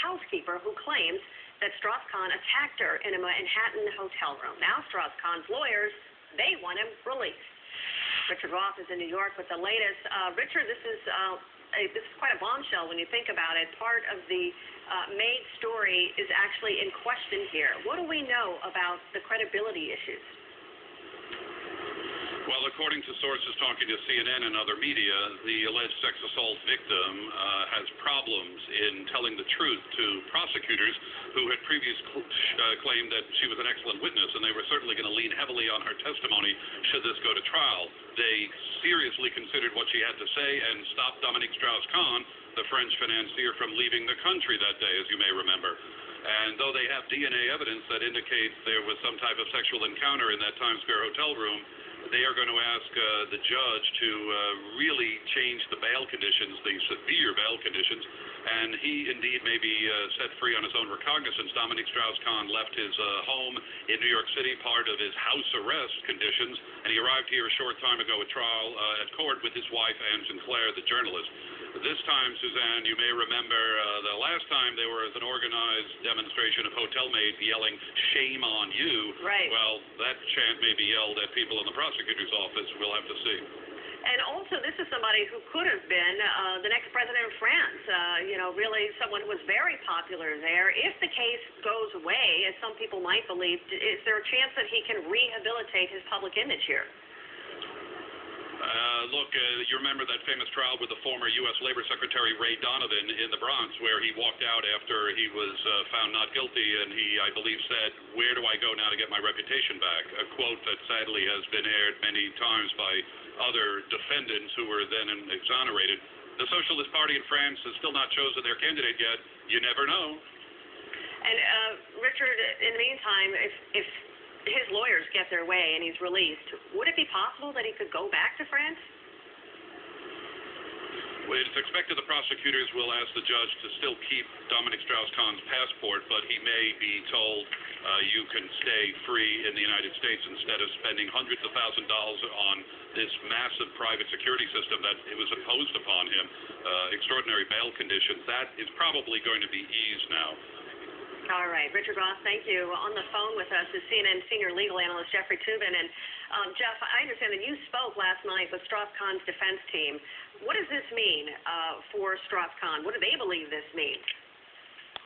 housekeeper who claims that Strauss-Kahn attacked her in a Manhattan hotel room. Now Strauss-Kahn's lawyers, they want him released. Richard Roth is in New York with the latest. Richard, this is quite a bombshell when you think about it. Part of the maid story is actually in question here. What do we know about the credibility issues? Well, according to sources talking to CNN and other media, the alleged sex assault victim has problems in telling the truth to prosecutors who had previously claimed that she was an excellent witness, and they were certainly going to lean heavily on her testimony should this go to trial. They seriously considered what she had to say and stopped Dominique Strauss-Kahn, the French financier, from leaving the country that day, as you may remember. And though they have DNA evidence that indicates there was some type of sexual encounter in that Times Square hotel room, they are going to ask the judge to really change the bail conditions, the severe bail conditions, and he indeed may be set free on his own recognizance. Dominique Strauss-Kahn left his home in New York City, part of his house arrest conditions, and he arrived here a short time ago at trial at court with his wife, Anne Sinclair, the journalist. This time, Suzanne, you may remember the last time there was an organized demonstration of hotel maids yelling, "Shame on you." Right. Well, that chant may be yelled at people in the prosecutor's office. We'll have to see. And also, this is somebody who could have been the next president of France, really someone who was very popular there. If the case goes away, as some people might believe, is there a chance that he can rehabilitate his public image here? Look, you remember that famous trial with the former U.S. Labor Secretary Ray Donovan in the Bronx, where he walked out after he was found not guilty, and he, I believe, said, "Where do I go now to get my reputation back?" A quote that sadly has been aired many times by other defendants who were then exonerated. The Socialist Party in France has still not chosen their candidate yet. You never know. And, Richard, in the meantime, if his lawyers get their way and he's released, would it be possible that he could go back to France? Well, it's expected the prosecutors will ask the judge to still keep Dominique Strauss-Kahn's passport, but he may be told you can stay free in the United States instead of spending hundreds of thousands of dollars on this massive private security system that it was imposed upon him, extraordinary bail conditions. That is probably going to be eased now. All right. Richard Roth, thank you. On the phone with us is CNN senior legal analyst Jeffrey Toobin. And, Jeff, I understand that you spoke last night with Strauss-Kahn's defense team. What does this mean for Strauss-Kahn? What do they believe this means?